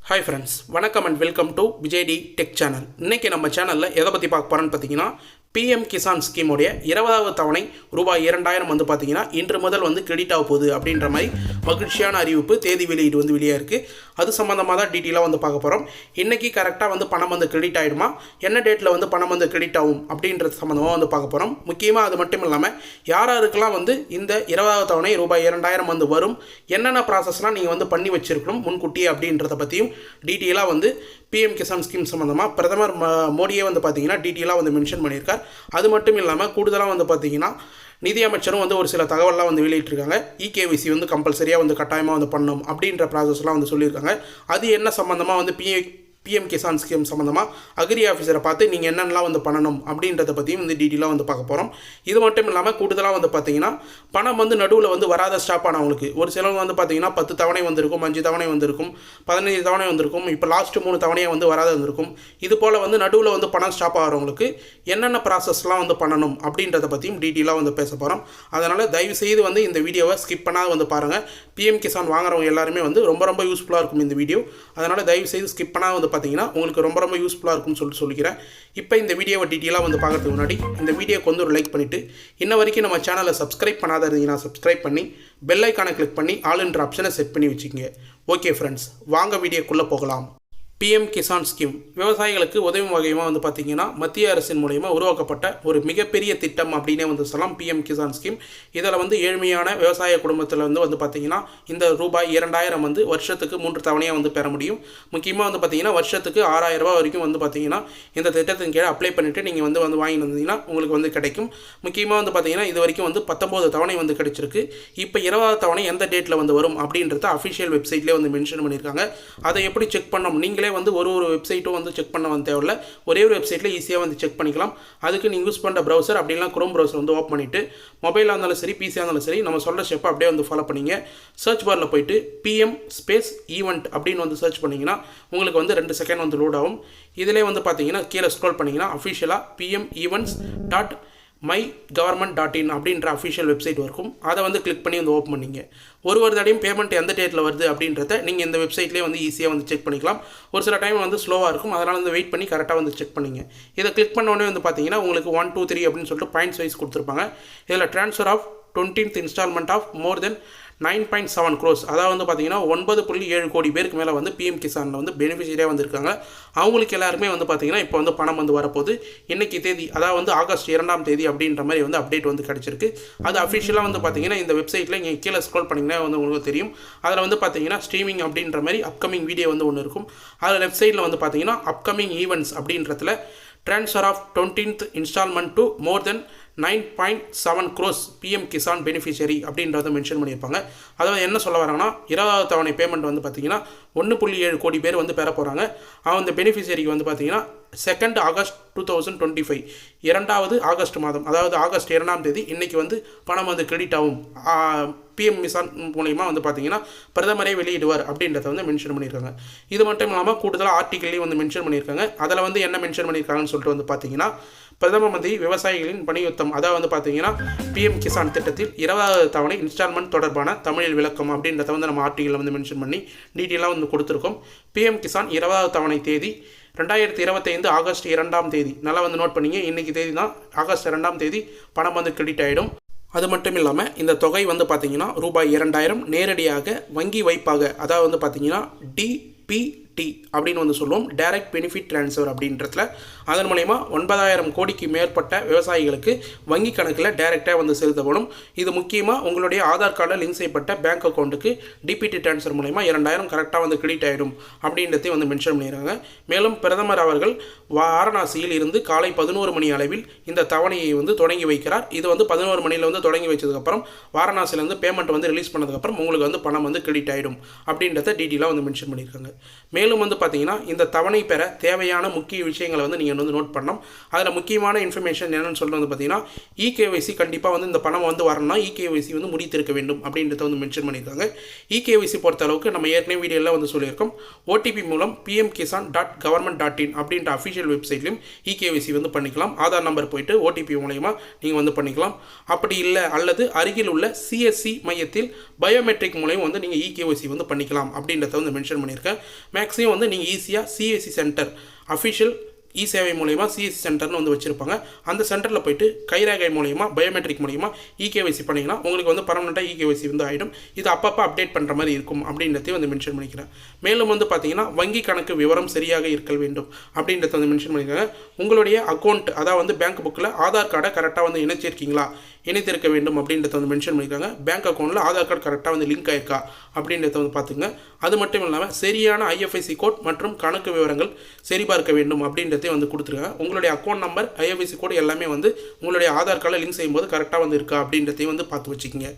Hi friends, வணக்கம் and welcome to விஜய்டி tech channel. இன்றைக்கி நம்ம சேனலில் எதை பற்றி பார்க்க போகிறோன்னு பார்த்தீங்கன்னா, பிஎம் கிசான் ஸ்கீமுடைய 20வது தவணை ரூபாய் 2000 வந்து பார்த்தீங்கன்னா இன்று முதல் வந்து கிரெடிட் ஆக போகுது அப்படின்ற மாதிரி மகிழ்ச்சியான அறிவிப்பு தேதி வெளியீடு வந்து வெளியாக இருக்குது. அது சம்மந்தமாக தான் டீட்டெயிலாக வந்து பார்க்க போகிறோம். இன்றைக்கி கரெக்டாக வந்து பணம் வந்து கிரெடிட் ஆகிடுமா, என்ன டேட்டில் வந்து பணம் வந்து கிரெடிட் ஆகும் அப்படின்றது சம்மந்தமாக வந்து பார்க்க போகிறோம். முக்கியமாக அது மட்டும் இல்லாமல் யாராருக்கெல்லாம் வந்து இந்த 20வது தவணை ரூபாய் 2000 வந்து வரும், என்னென்ன ப்ராசஸ்லாம் நீங்கள் வந்து பண்ணி வச்சுருக்கணும் முன்கூட்டியே அப்படின்றத பற்றியும் டீட்டெயிலாக வந்து பிஎம் கிசான் ஸ்கீம் சம்மந்தமாக பிரதமர் மோடியே வந்து பார்த்தீங்கன்னா டீட்டெயிலாக வந்து மென்ஷன் பண்ணியிருக்கார். அது மட்டும் இல்லாமல் கூடுதலாக வந்து பார்த்தீங்கன்னா நிதியமைச்சரும் வந்து ஒரு சில தகவல்லாம் வந்து வெளியிட்டிருக்காங்க. இகேவிசி வந்து கம்பல்சரியாக வந்து கட்டாயமாக வந்து பண்ணணும் அப்படின்ற ப்ராசஸ்லாம் வந்து சொல்லியிருக்காங்க. அது என்ன சம்மந்தமாக வந்து பிஎம் கிசான் ஸ்கீம் சம்மந்தமாக அக்ரி ஆஃபீஸரை பார்த்து நீங்கள் என்னென்னலாம் வந்து பண்ணணும் அப்படின்றத பற்றியும் வந்து டீட்டெயிலாக வந்து பார்க்க போகிறோம். இது மட்டும் இல்லாமல் கூடுதலாக வந்து பார்த்தீங்கன்னா பணம் வந்து நடுவில் வந்து வராத ஸ்டாப் ஆனவங்களுக்கு ஒரு சிலவங்க வந்து பார்த்தீங்கன்னா 10 தவணை வந்திருக்கும், 5 தவணை வந்திருக்கும், 15 தவணை வந்திருக்கும், இப்போ லாஸ்ட்டு 3 தவணையாக வந்து வராத வந்திருக்கும். இது போல் வந்து நடுவில் வந்து பணம் ஸ்டாப் ஆகிறவங்களுக்கு என்னென்ன ப்ராசஸ்லாம் வந்து பண்ணணும் அப்படின்றத பற்றியும் டீட்டெயிலாக வந்து பேச போகிறோம். அதனால் தயவுசெய்து வந்து இந்த வீடியோவை ஸ்கிப் பண்ணாத வந்து பாருங்கள். பிஎம் கிசான் வாங்குறவங்க எல்லாருமே வந்து ரொம்ப யூஸ்ஃபுல்லாக இருக்கும் இந்த வீடியோ. அதனால் தயவுசெய்து ஸ்கிப் பண்ணாத வந்து பார்த்தீங்கன்னா உங்களுக்கு ரொம்ப யூஸ்ஃபுல்லாக இருக்கும்னு சொல்லிக்கிறேன். இப்போ இந்த வீடியோவை டீட்டெயிலாக வந்து பார்க்கறதுக்கு முன்னாடி இந்த வீடியோக்கு வந்து ஒரு லைக் பண்ணிவிட்டு இன்ன வரைக்கும் நம்ம சேனலை சப்ஸ்கிரைப் பண்ணாத இருந்தீங்கன்னா சப்ஸ்கிரைப் பண்ணி பெல் ஐக்கானை கிளிக் பண்ணி ஆல்ன்ற ஆப்ஷனை செட் பண்ணி வச்சுக்கோங்க. ஓகே ஃப்ரெண்ட்ஸ், வாங்க வீடியோக்குள்ளே போகலாம். பிஎம் கிசான் ஸ்கீம் விவசாயிகளுக்கு உதவும் வகையாக வந்து பார்த்திங்கன்னா மத்திய அரசின் மூலயமா உருவாக்கப்பட்ட ஒரு மிகப்பெரிய திட்டம் அப்படின்னே வந்து சொல்லலாம் பிஎம் கிசான் ஸ்கீம். இதில் வந்து ஏழ்மையான விவசாய குடும்பத்தில் வந்து பார்த்திங்கன்னா இந்த ரூபாய் 2000 வந்து வருஷத்துக்கு 3 தவணையாக வந்து பெற முடியும். முக்கியமாக வந்து பார்த்திங்கன்னா வருஷத்துக்கு 6000 ரூபா வரைக்கும் வந்து பார்த்திங்கன்னா இந்த திட்டத்தின் கீழே அப்ளை பண்ணிவிட்டு நீங்கள் வந்து வாங்கி வந்தீங்கன்னா உங்களுக்கு வந்து கிடைக்கும். முக்கியமாக வந்து பார்த்திங்கன்னா இது வரைக்கும் வந்து 19 தவணை வந்து கிடைச்சிருக்கு. இப்போ 20வது தவணை எந்த டேட்டில் வந்து வரும் அப்படின்றத அஃபிஷியல் வெப்சைட்லேயே வந்து மென்ஷன் பண்ணியிருக்காங்க. அதை எப்படி செக் பண்ணணும், நீங்களே வந்து ஒரு வெப்சைட்டும் வந்து செக் பண்ண வந்து தேவையில்ல, ஒரே ஒரு வெப்சைட்டில் ஈஸியாக வந்து செக் பண்ணிக்கலாம். அதுக்கு நீங்கள் யூஸ் பண்ணுற ப்ரௌசர் அப்படின்னா குரோம் ப்ரௌசர் வந்து ஓப்பன் பண்ணிவிட்டு மொபைலாக இருந்தாலும் சரி பிசியாக இருந்தாலும் சரி நம்ம சொல்கிற ஸ்டெப்பை அப்படியே வந்து ஃபாலோ பண்ணிங்க. சர்ச் பாரில் போய்ட்டு பிஎம் ஸ்பேஸ் ஈவெண்ட் அப்படின்னு வந்து சர்ச் பண்ணிங்கன்னா உங்களுக்கு வந்து 2 செகண்ட் வந்து லோட் ஆகும். இதிலே வந்து பார்த்தீங்கன்னா கீழே ஸ்க்ரோல் பண்ணிங்கன்னா அஃபிஷியலாக pmevents.mygovernment.in அப்படின்ற அஃபிஷியல் வெப்சைட் இருக்கும். அதை வந்து கிளிக் பண்ணி வந்து ஓப்பன் பண்ணிங்க. ஒரு தடையும் பேமெண்ட் எந்த டேட்டில் வருது அப்படின்றத நீங்கள் இந்த வெப்சைட்லேயே வந்து ஈஸியாக வந்து செக் பண்ணிக்கலாம். ஒரு சில டைம் வந்து ஸ்லோவாக இருக்கும், அதனால் வந்து வெயிட் பண்ணி கரெக்டாக வந்து செக் பண்ணிங்க. இதை கிளிக் பண்ண உடனே வந்து பார்த்தீங்கன்னா உங்களுக்கு 1 2 3 அப்படின்னு சொல்லிட்டு பாயிண்ட்ஸ் வைஸ் கொடுத்துருப்பாங்க. இதில் transfer of 20th instalment of more than 9.7 crores, அதாவது வந்து பார்த்தீங்கன்னா 9.7 கோடி பேருக்கு மேலே வந்து பிஎம் கிசானில் வந்து பெனிஃபிஷரியாக வந்திருக்காங்க. அவங்களுக்கு எல்லாருமே வந்து பார்த்தீங்கன்னா இப்போ வந்து பணம் வந்து வரப்போகுது. இன்றைக்கி தேதி அதாவது வந்து ஆகஸ்ட் 2ஆம் தேதி அப்படின்ற மாதிரி வந்து அப்டேட் வந்து கிடச்சிருக்கு. அது அஃபிஷியலாக வந்து பார்த்தீங்கன்னா இந்த வெப்சைட்டில் நீங்கள் கீழே ஸ்க்ரோல் பண்ணிங்கன்னா வந்து உங்களுக்கு தெரியும். அதில் வந்து பார்த்தீங்கன்னா ஸ்ட்ரீமிங் அப்படின்ற மாதிரி அப்கமிங் வீடியோ வந்து ஒன்று இருக்கும். அதில் வெப்சைட்டில் வந்து பார்த்தீங்கன்னா அப்கமிங் ஈவெண்ட்ஸ் அப்படின்றதுல transfer of 20th instalment to more than 9.7 crores PM Kisan beneficiary அப்படின்றத மென்ஷன் பண்ணியிருப்பாங்க. அதாவது என்ன சொல்ல வராங்கன்னா 20வது தவணை பேமெண்ட் வந்து பார்த்தீங்கன்னா 1.7 கோடி பேர் வந்து பெற போகிறாங்க. அந்த பெனிஃபிஷரிக்கு வந்து பார்த்தீங்கன்னா 2nd ஆகஸ்ட் 2025 2வது ஆகஸ்ட் மாதம், அதாவது ஆகஸ்ட் 2ஆம் தேதி இன்றைக்கி வந்து பணம் வந்து கிரெடிட் ஆகும். பிஎம் கிசான் மூலயமா வந்து பார்த்தீங்கன்னா பிரதமரே வெளியிடுவார் அப்படின்றத வந்து மென்ஷன் பண்ணியிருக்காங்க. இது மட்டும் இல்லாமல் கூடுதலாக ஆர்டிக்கிள்லேயும் வந்து மென்ஷன் பண்ணியிருக்காங்க. அதில் வந்து என்ன மென்ஷன் பண்ணியிருக்காங்கன்னு சொல்லிட்டு வந்து பார்த்தீங்கன்னா பிரதம மந்திரி விவசாயிகளின் பணியுத்தம், அதாவது வந்து பார்த்தீங்கன்னா பிஎம் கிசான் திட்டத்தில் 20வது தவணை இன்ஸ்டால்மெண்ட் தொடர்பான தமிழில் விளக்கம் அப்படின்றத வந்து நம்ம ஆர்டிக்கிளில் வந்து மென்ஷன் பண்ணி டீட்டெயிலாக வந்து கொடுத்துருக்கோம். பிஎம் கிசான் 20வது தவணை தேதி 2025 ஆகஸ்ட் 2ஆம் தேதி. நல்லா வந்து நோட் பண்ணிங்க, இன்றைக்கி தேதி தான் ஆகஸ்ட் 2ஆம் தேதி பணம் வந்து கிரெடிட் ஆகிடும். அது மட்டும் இல்லாமல் இந்த தொகை வந்து பார்த்திங்கன்னா ரூபாய் 2000 நேரடியாக வங்கி வைப்பாக, அதாவது வந்து பார்த்திங்கன்னா டிபிடி அப்படின்னு வந்து சொல்லுவோம், டைரக்ட் பெனிஃபிட் ட்ரான்ஸ்ஃபர் அப்படின்றதுல அதன் மூலயமா 9000 கோடிக்கு மேற்பட்ட விவசாயிகளுக்கு வங்கி கணக்கில் டைரெக்டாக வந்து செலுத்தப்படும். இது முக்கியமாக உங்களுடைய ஆதார் கார்டில் லிங்க் செய்யப்பட்ட பேங்க் அக்கௌண்ட்டுக்கு டிபிடி ட்ரான்ஸ்ஃபர் மூலயமா 2000 கரெக்டாக வந்து கிரெடிட் ஆகிடும் அப்படின்றதையும் வந்து மென்ஷன் பண்ணிடுறாங்க. மேலும் பிரதமர் அவர்கள் வாரணாசியில் இருந்து காலை 11 மணி அளவில் இந்த தவணையை வந்து தொடங்கி வைக்கிறார். இது வந்து 11 மணியில் வந்து தொடங்கி வச்சதுக்கப்புறம் வாரணாசியிலேருந்து பேமெண்ட் வந்து ரிலீஸ் பண்ணதுக்கப்புறம் உங்களுக்கு வந்து பணம் வந்து கிரெடிட் ஆகிடும் அப்படின்றத டீட்டெயிலாக வந்து மென்ஷன் பண்ணியிருக்காங்க. மேலும் வந்து பார்த்தீங்கன்னா இந்த தவணை பெற தேவையான முக்கிய விஷயங்களை வந்து நீங்கள் வந்து நோட் பண்ணணும். அதில் முக்கியமான இன்ஃபர்மேஷன் என்னென்னு சொல்கிறது வந்து பார்த்தீங்கன்னா இகேவைசி கண்டிப்பாக வந்து இந்த பணம் வந்து வரணும்னா இகேவைசி வந்து முடித்திருக்க வேண்டும் அப்படின்றத வந்து மென்ஷன் பண்ணியிருக்காங்க. இகேவைசி பொறுத்த அளவுக்கு நம்ம ஏற்கனவே வீடியோவில் வந்து சொல்லியிருக்கோம். ஓடிபி மூலம் pmkisan.government.in அப்படின்ற அஃபிஷியல் வெப்சைட்லையும் இகேவைசி வந்து பண்ணிக்கலாம். ஆதார் நம்பர் போயிட்டு ஓடிபி மூலயமா நீங்கள் வந்து பண்ணிக்கலாம். அப்படி இல்லை அல்லது அருகில் உள்ள சிஎஸ்சி மையத்தில் பயோமெட்ரிக் மூலயம் வந்து நீங்கள் இகேவைசி வந்து பண்ணிக்கலாம் அப்படின்றத வந்து மென்ஷன் பண்ணியிருக்கேன். மேக்ஸிமம் பேங்க்ஸையும் வந்து நீங்கள் ஈஸியாக சிஎஸ்சி சென்டர் அஃபிஷியல் சேவை மூலயமா சிஎஸ்சி சென்டர்னு வந்து வச்சுருப்பாங்க. அந்த சென்டரில் போய்ட்டு கைரேகை மூலயமா பயோமெட்ரிக் மூலயமா இகேஒய்சி பண்ணிங்கன்னா உங்களுக்கு வந்து பர்மனெண்ட்டாக இகேஒய்சி வந்து ஆகிடும். இது அப்பப்போ அப்டேட் பண்ணுற மாதிரி இருக்கும் அப்படின்றதையும் வந்து மென்ஷன் பண்ணிக்கிறேன். மேலும் வந்து பார்த்தீங்கன்னா வங்கி கணக்கு விவரம் சரியாக இருக்க வேண்டும் அப்படின்றத வந்து மென்ஷன் பண்ணியிருக்காங்க. உங்களுடைய அக்கௌண்ட் அதாவது வந்து பேங்க் புக்கில் ஆதார் கார்டை கரெக்டாக வந்து இணைச்சிருக்கீங்களா, இணைத்திருக்க வேண்டும் அப்படின்றத வந்து மென்ஷன் பண்ணியிருக்காங்க. பேங்க் அக்கௌண்ட்டில் ஆதார் கார்டு கரெக்டாக வந்து லிங்க் ஆயிருக்கா அப்படின்றத வந்து பார்த்துங்க. அது மட்டும் இல்லாமல் சரியான ஐஎஃப்எஸ்சி கோட் மற்றும் கணக்கு விவரங்கள் சரிபார்க்க வேண்டும் அப்படின்றதையும் வந்து கொடுத்துருக்காங்க. உங்களுடைய அக்கௌண்ட் நம்பர் ஐஎஃப்எஸ்சி கோட் எல்லாமே வந்து உங்களுடைய ஆதார் கார்டில் லிங்க் செய்யும்போது கரெக்டாக வந்து இருக்கா அப்படின்றதையும் வந்து பார்த்து வச்சுக்கோங்க.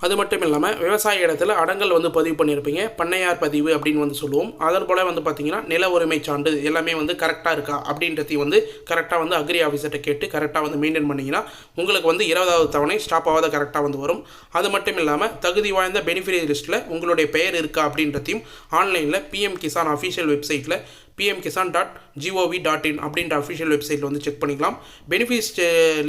அது மட்டும் இல்லாமல் விவசாய இடத்துல அடங்கல் வந்து பதிவு பண்ணியிருப்பீங்க, பண்ணையார் பதிவு அப்படின்னு வந்து சொல்லுவோம். அதன் போல் வந்து பார்த்தீங்கன்னா நில உரிமை சான்று எல்லாமே வந்து கரெக்டாக இருக்கா அப்படின்றதையும் வந்து கரெக்டாக வந்து அக்ரி ஆஃபீஸர்கிட்ட கேட்டு கரெக்டாக வந்து மெயின்டைன் பண்ணிங்கன்னா உங்களுக்கு வந்து 20வது தவணை ஸ்டாப் ஆகாத கரெக்டாக வந்து வரும். அது மட்டும் இல்லாமல் தகுதி வாய்ந்த பெனிஃபிஷரி லிஸ்ட்டில் உங்களுடைய பெயர் இருக்கா அப்படின்றதையும் ஆன்லைனில் பிஎம் கிசான் அஃபிஷியல் வெப்சைட்டில் pmkisan.gov.in அப்படின்ற அஃபிஷியல் வெப்சைட்டில் வந்து செக் பண்ணிக்கலாம். பெனிஃபிட்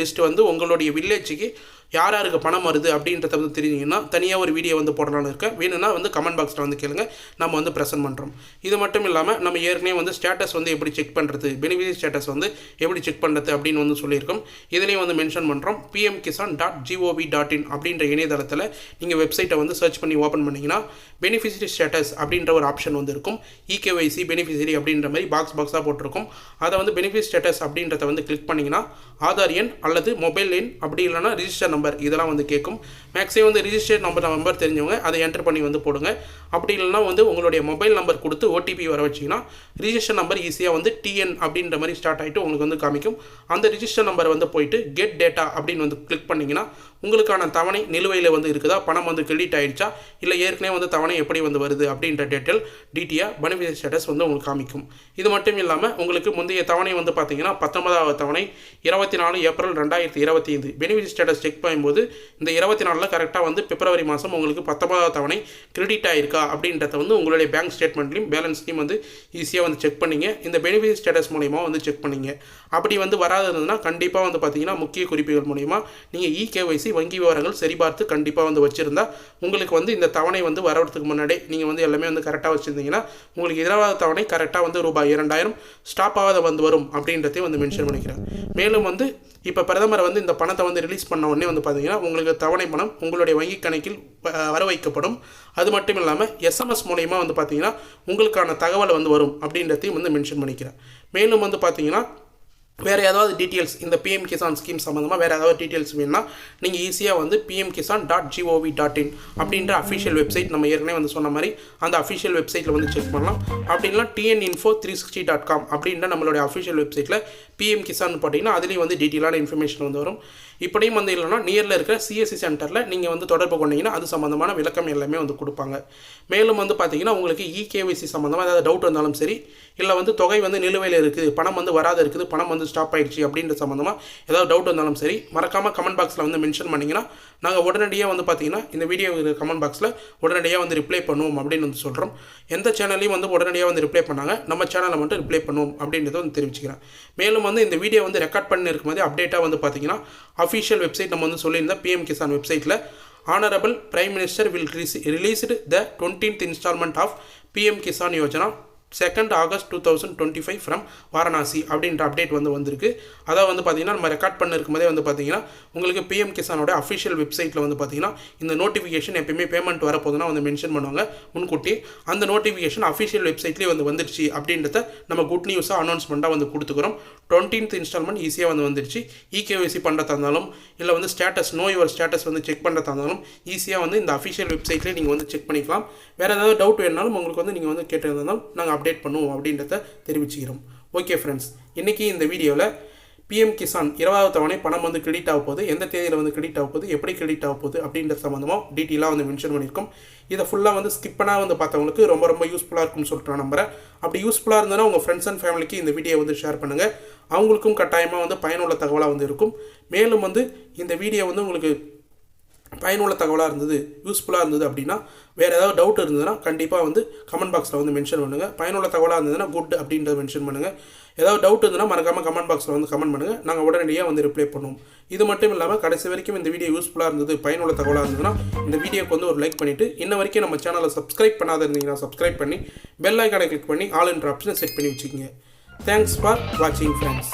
லிஸ்ட் வந்து உங்களுடைய வில்லேஜுக்கு யார் யாருக்கு பணம் வருது அப்படின்றத வந்து தெரிஞ்சிங்கன்னா தனியாக ஒரு வீடியோ வந்து போடலான்னு இருக்கேன். வேணும்னா வந்து கமெண்ட் பாக்ஸில் வந்து கேளுங்க, நம்ம வந்து ப்ரெசென்ட் பண்ணுறோம். இது மட்டும் இல்லாமல் நம்ம ஏற்கனவே வந்து ஸ்டேட்டஸ் வந்து எப்படி செக் பண்ணுறது, பெனிஃபிட் ஸ்டேட்டஸ் வந்து எப்படி செக் பண்ணுறது அப்படின்னு வந்து சொல்லியிருக்கோம். இதுலேயும் வந்து மென்ஷன் பண்ணுறோம். pmkisan.gov.in அப்படின்ற இணையதளத்தில் நீங்கள் வெப்சைட்டை வந்து சர்ச் பண்ணி ஓப்பன் பண்ணிங்கன்னா பெனிஃபிஷரி ஸ்டேட்டஸ் அப்படின்ற ஒரு ஆப்ஷன் வந்து இருக்கும். இகேஒய்சி பெனிஃபிஷரி அப்படின்ற மாதிரி பாக்ஸாக போட்டிருக்கும். அதை வந்து பெனிஃபிட் ஸ்டேட்டஸ் அப்படின்றத வந்து கிளிக் பண்ணிங்கன்னா ஆதார் எண் அல்லது மொபைல் எண் அப்படி இல்லைனா ரிஜிஸ்டர் நம்பர் இதெல்லாம் வந்து கேட்கும். மேக்ஸிமம் வந்து ரிஜிஸ்டர் நம்பர் தெரிஞ்சவங்க அதை என்டர் பண்ணி வந்து போடுங்க. அப்படி இல்லைனா வந்து உங்களுடைய மொபைல் நம்பர் கொடுத்து ஓடிபி வர வச்சிங்கன்னா ரிஜிஸ்டர் நம்பர் ஈஸியாக வந்து டிஎன் அப்படின்ற மாதிரி ஸ்டார்ட் ஆகிட்டு உங்களுக்கு வந்து காமிக்கும். அந்த ரிஜிஸ்டர் நம்பர் வந்து போயிட்டு கெட் டேட்டா அப்படின்னு வந்து கிளிக் பண்ணிங்கன்னா உங்களுக்கான தவணை நிலுவையில் வந்து இருக்குதா, பணம் வந்து கிரெடிட் ஆகிடுச்சா, இல்லை ஏற்கனவே வந்து தவணை எப்படி வந்து வருது அப்படின்ற டீட்டெயிலாக பெனிஃபிட் ஸ்டேட்டஸ் வந்து உங்களுக்கு காமிக்கும். இது மட்டும் இல்லாமல் உங்களுக்கு முந்தைய தவணை வந்து பார்த்தீங்கன்னா 19வது தவணை 24 ஏப்ரல் 2025 பெனிஃபிட் ஸ்டேட்டஸ் செக் பண்ணும்போது இந்த 24 கரெக்டாக வந்து பிப்ரவரி மாதம் உங்களுக்கு 19வது தவணை கிரெடிட் ஆகிருக்கா அப்படின்றத வந்து உங்களுடைய பேங்க் ஸ்டேட்மெண்ட்லையும் பேலன்ஸ்லையும் வந்து ஈஸியாக வந்து செக் பண்ணிங்க. இந்த பெனிஃபிட் ஸ்டேட்டஸ் மூலயமா வந்து செக் பண்ணிங்க. அப்படி வந்து வராது இருந்ததுன்னா கண்டிப்பாக வந்து பார்த்தீங்கன்னா முக்கிய குறிப்புகள் மூலயமா நீங்கள் இகேஒய்சி வங்கி விவரங்கள் சரிபார்த்து கண்டிப்பாக வந்து வச்சுருந்தா உங்களுக்கு வந்து இந்த தவணை வந்து வரதுக்கு முன்னாடி நீங்கள் வந்து எல்லாமே வந்து கரெக்டாக வச்சுருந்தீங்கன்னா உங்களுக்கு 20வது தவணை கரெக்டாக வந்து ரூபாய் 2000 ஸ்டாப் ஆகாத வந்து வரும் அப்படின்றதையும் வந்து மென்ஷன் பண்ணிக்கிறேன். மேலும் வந்து இப்போ பிரதமர் வந்து இந்த பணத்தை வந்து ரிலீஸ் பண்ண உடனே வந்து பார்த்தீங்கன்னா உங்களுக்கு தவணை பணம் உங்களுடைய வங்கி கணக்கில் வர வைக்கப்படும். அது மட்டும் இல்லாமல் எஸ்எம்எஸ் மூலயமா வந்து பார்த்தீங்கன்னா உங்களுக்கான தகவல் வந்து வரும் அப்படின்றதையும் வந்து மென்ஷன் பண்ணிக்கிறேன். மேலும் வந்து பார்த்தீங்கன்னா வேறு ஏதாவது டீட்டெயில்ஸ் இந்த பிஎம் கிசான் ஸ்கீம் சம்மந்தமாக வேறு ஏதாவது டீட்டெயில்ஸ் வேணும்னா நீங்கள் ஈஸியாக வந்து pmkisan.gov.in அப்படின்ற அஃபிஷியல் வெப்சைட் நம்ம ஏற்கனவே வந்து சொன்ன மாதிரி அந்த அஃபிஷியல் வெப்சைட்டில் வந்து செக் பண்ணலாம். அப்படின்னா tninfo360.com அப்படின்ற நம்மளுடைய அஃபிஷியல் வெப்சைட்டில் பிஎம் கிசான் போட்டிங்கன்னா அதுலேயும் வந்து டீட்டெயிலான இன்ஃபர்மேஷன் வந்து வரும். இப்படியும் வந்து இல்லைனா நியரில் இருக்கிற சிஎஸ்சி சென்டரில் நீங்கள் வந்து தொடர்பு கொண்டீங்கன்னா அது சம்மந்தமான விளக்கம் எல்லாமே வந்து கொடுப்பாங்க. மேலும் வந்து பார்த்தீங்கன்னா உங்களுக்கு இகேஒய்சி சம்மந்தமாக ஏதாவது டவுட் வந்தாலும் சரி, இல்லை வந்து தொகை வந்து நிலுவையில் இருக்குது, பணம் வந்து வராது இருக்குது, பணம் வந்து ஸ்டாப் ஆகிடுச்சு அப்படின்ற சம்மந்தமாக ஏதாவது டவுட் வந்தாலும் சரி மறக்காமல் கமெண்ட் பாக்ஸில் வந்து மென்ஷன் பண்ணிங்கன்னா நாங்கள் உடனடியாக வந்து பார்த்தீங்கன்னா இந்த வீடியோ கமெண்ட் பாக்ஸில் உடனடியாக வந்து ரிப்ளை பண்ணுவோம் அப்படின்னு வந்து சொல்கிறோம். எந்த சேனல்லையும் வந்து உடனடியாக வந்து ரிப்ளை பண்ணாங்க, நம்ம சேனலில் மட்டும் ரிப்ளை பண்ணுவோம் அப்படின்றத வந்து தெரிவிச்சுக்கிறேன். மேலும் வந்து இந்த வீடியோ வந்து ரெக்கார்ட் பண்ணி இருக்கும்போது அப்டேட்டாக வந்து பார்த்தீங்கன்னா அஃபிஷியல் வெப்சைட் நம்ம வந்து சொல்லியிருந்தேன் பிஎம் கிசான் வெப்சைட்டில் Honorable Prime Minister will released the 20th installment of PM Kisan Yojana 2nd August 2025 from Varanasi அப்படின்ற அப்டேட் வந்து வந்திருக்கு. அதாவது வந்து பார்த்தீங்கன்னா நம்ம ரெக்கார்ட் பண்ணிருக்கும் போதே வந்து பார்த்தீங்கன்னா உங்களுக்கு பிஎம் கிசானோட அஃபிஷியல் வெப்சைட்டில் வந்து பார்த்தீங்கன்னா இந்த நோட்டிஃபிகேஷன் எப்பயுமே பேமெண்ட் வரப்போதுன்னா வந்து மென்ஷன் பண்ணுவாங்க முன்கூட்டி. அந்த நோட்டிஃபிகேஷன் அஃபிஷியல் வெப்சைட்லேயே வந்து வந்துடுச்சு அப்படின்றத நம்ம குட் நியூஸாக அனௌன்ஸ்மெண்ட்டாக வந்து கொடுத்துக்கிறோம். 20th இன்ஸ்டால்மெண்ட் ஈஸியாக வந்து வந்துடுச்சு. இகேஒய்சி பண்ணுறதா இருந்தாலும் இல்லை வந்து ஸ்டேட்டஸ் யுவர் ஸ்டேட்டஸ் வந்து செக் பண்ணுறதா இருந்தாலும் ஈஸியாக வந்து இந்த அஃபிஷியல் வெப்சைட்லேயே நீங்கள் வந்து செக் பண்ணிக்கலாம். வேறு ஏதாவது டவுட் வேணாலும் உங்களுக்கு வந்து நீங்கள் வந்து கேட்டிருந்தாலும் நாங்கள் அப்டேட் பண்ணுவோம் அப்படின்றத தெரிவிச்சுக்கிறோம். ஓகே ஃப்ரெண்ட்ஸ், இன்றைக்கி இந்த வீடியோவில் பிஎம் கிசான் 20வது தவணை பணம் வந்து கிரெடிட் ஆக போகுது, எந்த தேதியில் வந்து கிரெடிட் ஆக போகுது, எப்படி கிரெடிட் ஆக போகுது அப்படின்ற சம்மந்தமாக டீட்டெயிலாக வந்து மென்ஷன் பண்ணியிருக்கோம். இதை ஃபுல்லாக வந்து ஸ்கிப் பண்ணால் வந்து பார்த்தவங்களுக்கு ரொம்ப ரொம்ப யூஸ்ஃபுல்லாக இருக்கும்னு சொல்லிட்டு நான் நம்புறேன். அப்படி யூஸ்ஃபுல்லாக இருந்ததுன்னா உங்கள் ஃப்ரெண்ட்ஸ் அண்ட் ஃபேமிலிக்கு இந்த வீடியோ வந்து ஷேர் பண்ணுங்கள். அவங்களுக்கும் கட்டாயமாக வந்து பயனுள்ள தகவலாக வந்து இருக்கும். மேலும் வந்து இந்த வீடியோ வந்து உங்களுக்கு பயனுள்ள தகவலாக இருந்தது, யூஸ்ஃபுல்லாக இருந்தது அப்படின்னா வேறு ஏதாவது டவுட் இருந்ததுன்னா கண்டிப்பாக வந்து கமெண்ட் பாக்ஸில் வந்து மென்ஷன் பண்ணுங்கள். பயனுள்ள தகவலாக இருந்ததுன்னா குட் அப்படின்றத மென்ஷன் பண்ணுங்கள். ஏதாவது டவுட் இருந்ததுன்னா மறக்காமல் கமெண்ட் பாக்ஸில் வந்து கமெண்ட் பண்ணுங்கள், நாங்கள் உடனடியாக வந்து ரிப்ளை பண்ணுவோம். இது மட்டும் இல்லாமல் கடைசி வரைக்கும் இந்த வீடியோ யூஸ்ஃபுல்லாக இருந்தது, பயனுள்ள தகவலாக இருந்ததுன்னா இந்த வீடியோக்கு வந்து ஒரு லைக் பண்ணிவிட்டு, இன்ன வரைக்கும் நம்ம சேனலை சப்ஸ்கிரைப் பண்ணாத இருந்தீங்கன்னா சப்ஸ்கிரைப் பண்ணி பெல் ஐக்கானை கிளிக் பண்ணி ஆல் என்ற ஆப்ஷனை செட் பண்ணி வச்சுக்கோங்க. தேங்க்ஸ் ஃபார் வாட்சிங் ஃப்ரெண்ட்ஸ்.